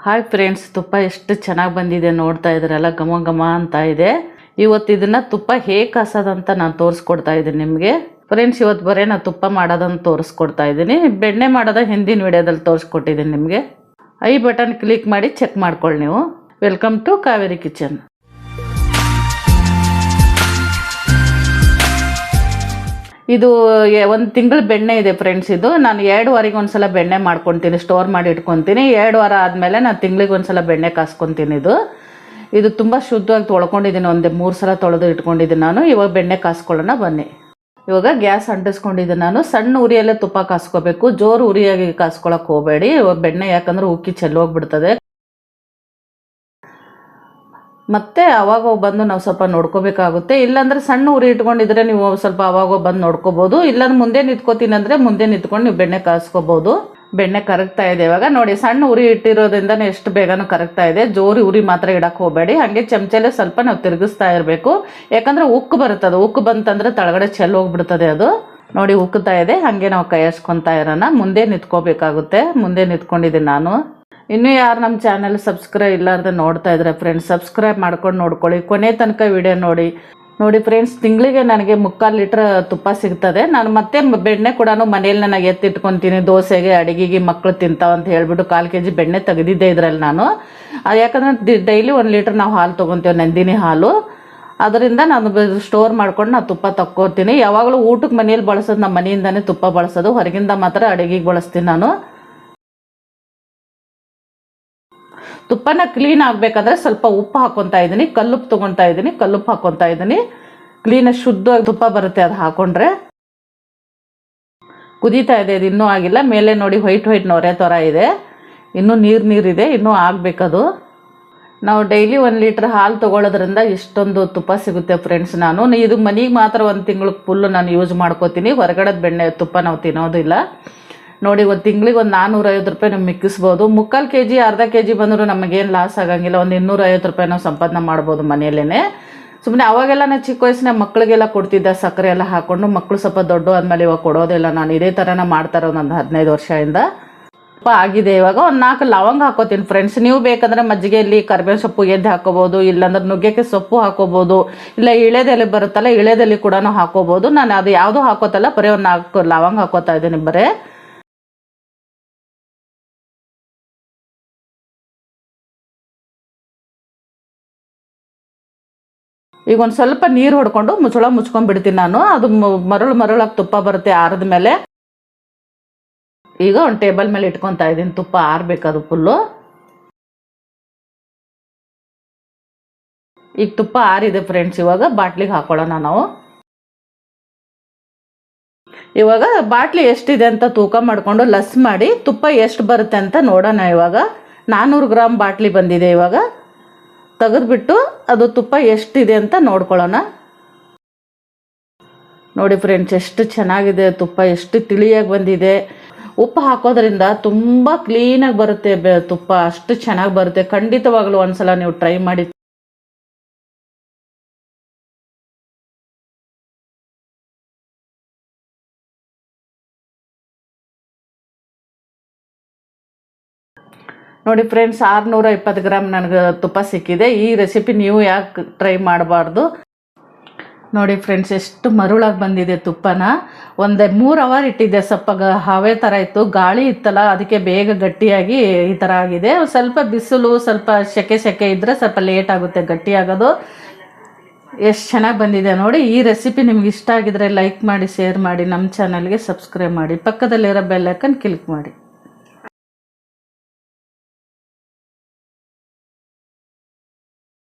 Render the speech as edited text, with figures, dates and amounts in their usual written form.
Hi friends, ತುಪ್ಪ ಎಷ್ಟು ಚೆನ್ನಾಗಿ ಬಂದಿದೆ ನೋಡ್ತಾ ಇದ್ರಲ್ಲ, ಘಮ ಘಮ ಅಂತ ಇದೆ. ಇವತ್ತು ಇದನ್ನು ತುಪ್ಪ ಹೇಗೆ ಕಾಸೋದಂತ ನಾನು ತೋರಿಸ್ಕೊಡ್ತಾ ಇದ್ದೀನಿ ನಿಮಗೆ. ಫ್ರೆಂಡ್ಸ್, ಇವತ್ತು ಬರೀ ನಾನು ತುಪ್ಪ ಮಾಡೋದನ್ನು ತೋರಿಸ್ಕೊಡ್ತಾ ಇದ್ದೀನಿ. ಬೆಣ್ಣೆ ಮಾಡೋದ ಹಿಂದಿನ ವಿಡಿಯೋದಲ್ಲಿ ತೋರಿಸ್ಕೊಟ್ಟಿದ್ದೀನಿ ನಿಮಗೆ. ಐ ಬಟನ್ ಕ್ಲಿಕ್ ಮಾಡಿ ಚೆಕ್ ಮಾಡ್ಕೊಳ್ಳಿ ನೀವು. Welcome to Kaveri kitchen. ಇದು ಒಂದು ತಿಂಗಳು ಬೆಣ್ಣೆ ಇದೆ ಫ್ರೆಂಡ್ಸ್. ಇದು ನಾನು 2 ವಾರಿಗೆ ಒಂದ್ಸಲ ಬೆಣ್ಣೆ ಮಾಡ್ಕೊತೀನಿ, ಸ್ಟೋರ್ ಮಾಡಿ ಇಟ್ಕೊತೀನಿ. 2 ವಾರ ಆದಮೇಲೆ ನಾನು ತಿಂಗಳಿಗೆ ಒಂದ್ಸಲ ಬೆಣ್ಣೆ ಕಾಸ್ಕೊತೀನಿ. ಇದು ತುಂಬ ಶುದ್ಧವಾಗಿ ತೊಳ್ಕೊಂಡಿದ್ದೀನಿ. 3 ಸಲ ತೊಳೆದು ಇಟ್ಕೊಂಡಿದ್ದೀನಿ ನಾನು. ಇವಾಗ ಬೆಣ್ಣೆ ಕಾಸ್ಕೊಳ್ಳೋಣ ಬನ್ನಿ. ಇವಾಗ ಗ್ಯಾಸ್ ಅಂಟಿಸ್ಕೊಂಡಿದ್ದೀನಿ ನಾನು. ಸಣ್ಣ ಉರಿಯಲ್ಲೇ ತುಪ್ಪ ಕಾಸ್ಕೋಬೇಕು, ಜೋರು ಉರಿಯಾಗಿ ಕಾಸ್ಕೊಳಕ್ಕೆ ಹೋಗಬೇಡಿ. ಇವಾಗ ಬೆಣ್ಣೆ ಯಾಕಂದ್ರೆ ಉಕ್ಕಿ ಚೆಲ್ಲೋಗ್ಬಿಡ್ತದೆ. ಮತ್ತು ಅವಾಗ ಬಂದು ನಾವು ಸ್ವಲ್ಪ ನೋಡ್ಕೋಬೇಕಾಗುತ್ತೆ. ಇಲ್ಲಾಂದರೆ ಸಣ್ಣ ಉರಿ ಇಟ್ಕೊಂಡಿದ್ರೆ ನೀವು ಸ್ವಲ್ಪ ಅವಾಗ ಬಂದು ನೋಡ್ಕೋಬೋದು. ಇಲ್ಲಾಂದ್ರೆ ಮುಂದೆ ನಿಂತ್ಕೋತೀನಿ ಅಂದರೆ ಮುಂದೆ ನಿಂತ್ಕೊಂಡು ನೀವು ಬೆಣ್ಣೆ ಕಾಸ್ಕೋಬೋದು. ಬೆಣ್ಣೆ ಕರಗ್ತಾ ಇದೆ ಇವಾಗ ನೋಡಿ. ಸಣ್ಣ ಉರಿ ಇಟ್ಟಿರೋದ್ರಿಂದನೇ ಎಷ್ಟು ಬೇಗನೂ ಕರಗ್ತಾ ಇದೆ. ಜೋರಿ ಉರಿ ಮಾತ್ರ ಇಡಕ್ಕೆ ಹೋಗಬೇಡಿ. ಹಾಗೆ ಚಮಚಲ್ಲೇ ಸ್ವಲ್ಪ ನಾವು ತಿರುಗಿಸ್ತಾ ಇರಬೇಕು, ಯಾಕಂದರೆ ಉಕ್ಕು ಬರುತ್ತದೆ. ಉಕ್ಕು ಬಂತಂದರೆ ತಳಗಡೆ ಚೆಲ್ಲೋಗ್ಬಿಡ್ತದೆ ಅದು. ನೋಡಿ ಉಕ್ಕುತ್ತಾ ಇದೆ, ಹಾಗೆ ನಾವು ಕೈ ಹಚ್ಕೊತಾ ಇರೋಣ. ಮುಂದೆ ನಿಂತ್ಕೋಬೇಕಾಗುತ್ತೆ. ಮುಂದೆ ನಿಂತ್ಕೊಂಡಿದ್ದೀನಿ ನಾನು. ಇನ್ನೂ ಯಾರು ನಮ್ಮ ಚಾನಲ್ ಸಬ್ಸ್ಕ್ರೈಬ್ ಇಲ್ಲಾರ್ದೆ ನೋಡ್ತಾ ಇದ್ರೆ ಫ್ರೆಂಡ್ಸ್, ಸಬ್ಸ್ಕ್ರೈಬ್ ಮಾಡ್ಕೊಂಡು ನೋಡ್ಕೊಳ್ಳಿ. ಕೊನೆ ತನಕ ವಿಡಿಯೋ ನೋಡಿ ಫ್ರೆಂಡ್ಸ್. ತಿಂಗಳಿಗೆ ನನಗೆ 3/4 ಲೀಟ್ರ್ ತುಪ್ಪ ಸಿಗ್ತದೆ. ನಾನು ಮತ್ತೆ ಬೆಣ್ಣೆ ಕೂಡ ಮನೇಲಿ ನನಗೆ ಎತ್ತಿಟ್ಕೊತೀನಿ. ದೋಸೆಗೆ, ಅಡುಗೆಗೆ ಮಕ್ಕಳು ತಿಂತಾವಂತ ಹೇಳ್ಬಿಟ್ಟು 1/4 kg ಬೆಣ್ಣೆ ತೆಗೆದಿದ್ದೆ ಇದರಲ್ಲಿ ನಾನು. ಯಾಕಂದರೆ ಡೈಲಿ 1 ಲೀಟ್ರ್ ನಾವು ಹಾಲು ತೊಗೊತೀವಿ, ನಂದಿನಿ ಹಾಲು. ಅದರಿಂದ ನಾನು ಸ್ಟೋರ್ ಮಾಡ್ಕೊಂಡು ನಾನು ತುಪ್ಪ ತಕ್ಕೋತೀನಿ. ಯಾವಾಗಲೂ ಊಟಕ್ಕೆ ಮನೇಲಿ ಬಳಸೋದು, ನಮ್ಮ ಮನೆಯಿಂದನೇ ತುಪ್ಪ ಬಳಸೋದು. ಹೊರಗಿಂದ ಮಾತ್ರ ಅಡುಗೆಗೆ ಬಳಸ್ತೀನಿ ನಾನು. ತುಪ್ಪನ ಕ್ಲೀನ್ ಆಗಬೇಕಂದ್ರೆ ಸ್ವಲ್ಪ ಉಪ್ಪು ಹಾಕ್ಕೊತಾ ಇದ್ದೀನಿ. ಕಲ್ಲುಪ್ಪು ತೊಗೊತಾ ಇದ್ದೀನಿ. ಕಲ್ಲುಪ್ಪು ಹಾಕ್ಕೊತಾ ಇದ್ದೀನಿ. ಕ್ಲೀನಾಗಿ ಶುದ್ಧವಾಗಿ ತುಪ್ಪ ಬರುತ್ತೆ ಅದು ಹಾಕ್ಕೊಂಡ್ರೆ. ಕುದೀತಾ ಇದೆ, ಇದು ಇನ್ನೂ ಆಗಿಲ್ಲ. ಮೇಲೆ ನೋಡಿ ವೈಟ್ ನೊರೆ ಥರ ಇದೆ. ಇನ್ನೂ ನೀರಿದೆ, ಇನ್ನೂ ಆಗಬೇಕದು. ನಾವು ಡೈಲಿ 1 ಲೀಟ್ರ್ ಹಾಲು ತೊಗೊಳ್ಳೋದ್ರಿಂದ ಇಷ್ಟೊಂದು ತುಪ್ಪ ಸಿಗುತ್ತೆ ಫ್ರೆಂಡ್ಸ್. ಇದು ಮನೆಗೆ ಮಾತ್ರ 1 ತಿಂಗಳಿಗೆ ಫುಲ್ಲು ನಾನು ಯೂಸ್ ಮಾಡ್ಕೋತೀನಿ. ಹೊರಗಡೆದ ಬೆಣ್ಣೆ ತುಪ್ಪ ನಾವು ತಿನ್ನೋದಿಲ್ಲ. ನೋಡಿ, ಒಂದು ತಿಂಗಳಿಗೆ 450 ರೂಪಾಯಿ ನಾವು ಮಿಕ್ಕಿಸ್ಬೋದು. 3/4 kg, ಅರ್ಧ kg ಬಂದರೂ ನಮಗೇನು ಲಾಸ್ ಆಗಂಗಿಲ್ಲ. 200 ರೂಪಾಯಿ ನಾವು ಸಂಪಾದನೆ ಮಾಡ್ಬೋದು ಮನೆಯಲ್ಲೇ. ಸುಮ್ಮನೆ ಅವಾಗೆಲ್ಲ ನಾನು ಚಿಕ್ಕ ವಯಸ್ಸಿನ ಮಕ್ಕಳಿಗೆಲ್ಲ ಕೊಡ್ತಿದ್ದೆ, ಸಕ್ಕರೆ ಎಲ್ಲ ಹಾಕ್ಕೊಂಡು. ಮಕ್ಕಳು ಸ್ವಲ್ಪ ದೊಡ್ಡ ಆದಮೇಲೆ ಇವಾಗ ಕೊಡೋದಿಲ್ಲ ನಾನು. ಇದೇ ಥರನ ಮಾಡ್ತಾರೆ ಒಂದು 15 ವರ್ಷದಿಂದ. ತುಪ್ಪ ಆಗಿದೆ. ಇವಾಗ ಒಂದು 4 ಲವಂಗ ಹಾಕೋತೀನಿ ಫ್ರೆಂಡ್ಸ್. ನೀವು ಬೇಕಂದ್ರೆ ಮಜ್ಜಿಗೆಯಲ್ಲಿ ಕರಿಬೇವು ಸೊಪ್ಪು ಎದ್ದು ಹಾಕೋಬೋದು, ಇಲ್ಲಾಂದ್ರೆ ನುಗ್ಗೆಕಾಯಿ ಸೊಪ್ಪು ಹಾಕೋಬೋದು, ಇಲ್ಲ ಇಳೆದೆಲೆ ಬರುತ್ತಲ್ಲ ಇಳೆದೆಲೆ ಕೂಡ ಹಾಕೋಬೋದು. ನಾನು ಅದು ಯಾವುದೂ ಹಾಕೋತಲ್ಲ, ಬರೀ ಒಂದು 4 ಲವಂಗ ಹಾಕೋತಾ ಇದ್ದೀನಿ ಬರೀ. ಈಗ ಒಂದು ಸ್ವಲ್ಪ ನೀರು ಹೊಡ್ಕೊಂಡು ಮುಚ್ಕೊಂಡ್ಬಿಡ್ತೀನಿ ನಾನು. ಅದು ಮರಳಾಗಿ ತುಪ್ಪ ಬರುತ್ತೆ ಆರಿದ ಮೇಲೆ. ಈಗ ಒಂದು ಟೇಬಲ್ ಮೇಲೆ ಇಟ್ಕೊತಾ ಇದ್ದೀನಿ. ತುಪ್ಪ ಆರಬೇಕದು ಫುಲ್ಲು. ಈಗ ತುಪ್ಪ ಆರಿದೆ ಫ್ರೆಂಡ್ಸ್. ಇವಾಗ ಬಾಟ್ಲಿಗೆ ಹಾಕೊಳ್ಳೋಣ ನಾವು. ಇವಾಗ ಬಾಟ್ಲಿ ಎಷ್ಟಿದೆ ಅಂತ ತೂಕ ಮಾಡಿಕೊಂಡು ಲಸ್ ಮಾಡಿ ತುಪ್ಪ ಎಷ್ಟು ಬರುತ್ತೆ ಅಂತ ನೋಡೋಣ. ಇವಾಗ 400 ಗ್ರಾಮ್ ಬಾಟ್ಲಿ ಬಂದಿದೆ. ಇವಾಗ ತೆಗೆದ್ಬಿಟ್ಟು ಅದು ತುಪ್ಪ ಎಷ್ಟಿದೆ ಅಂತ ನೋಡ್ಕೊಳ್ಳೋಣ. ನೋಡಿ ಫ್ರೆಂಡ್ಸ್, ಎಷ್ಟು ಚೆನ್ನಾಗಿದೆ ತುಪ್ಪ, ಎಷ್ಟು ತಿಳಿಯಾಗಿ ಬಂದಿದೆ. ಉಪ್ಪು ಹಾಕೋದ್ರಿಂದ ತುಂಬ ಕ್ಲೀನಾಗಿ ಬರುತ್ತೆ ತುಪ್ಪ, ಅಷ್ಟು ಚೆನ್ನಾಗಿ ಬರುತ್ತೆ. ಖಂಡಿತವಾಗ್ಲೂ ಒಂದ್ಸಲ ನೀವು ಟ್ರೈ ಮಾಡಿ. ನೋಡಿ ಫ್ರೆಂಡ್ಸ್, 620 ಗ್ರಾಮ್ ನನಗೆ ತುಪ್ಪ ಸಿಕ್ಕಿದೆ. ಈ ರೆಸಿಪಿ ನೀವು ಯಾಕೆ ಟ್ರೈ ಮಾಡಬಾರ್ದು? ನೋಡಿ ಫ್ರೆಂಡ್ಸ್, ಎಷ್ಟು ಮರುಳಾಗಿ ಬಂದಿದೆ ತುಪ್ಪನ. 3 ಅವರ್ ಇಟ್ಟಿದ್ದೆ. ಸ್ವಲ್ಪ ಹವೆ ಥರ ಇತ್ತು, ಗಾಳಿ ಇತ್ತಲ್ಲ, ಅದಕ್ಕೆ ಬೇಗ ಗಟ್ಟಿಯಾಗಿ ಈ ಥರ ಆಗಿದೆ. ಸ್ವಲ್ಪ ಬಿಸಿಲು, ಸ್ವಲ್ಪ ಸೆಕೆ ಇದ್ದರೆ ಸ್ವಲ್ಪ ಲೇಟ್ ಆಗುತ್ತೆ ಗಟ್ಟಿ ಆಗೋದು. ಎಷ್ಟು ಚೆನ್ನಾಗಿ ಬಂದಿದೆ ನೋಡಿ. ಈ ರೆಸಿಪಿ ನಿಮ್ಗೆ ಇಷ್ಟ ಆಗಿದ್ರೆ ಲೈಕ್ ಮಾಡಿ, ಶೇರ್ ಮಾಡಿ, ನಮ್ಮ ಚಾನಲ್ಗೆ ಸಬ್ಸ್ಕ್ರೈಬ್ ಮಾಡಿ, ಪಕ್ಕದಲ್ಲಿರೋ ಬೆಲ್ ಐಕನ್ ಕ್ಲಿಕ್ ಮಾಡಿ.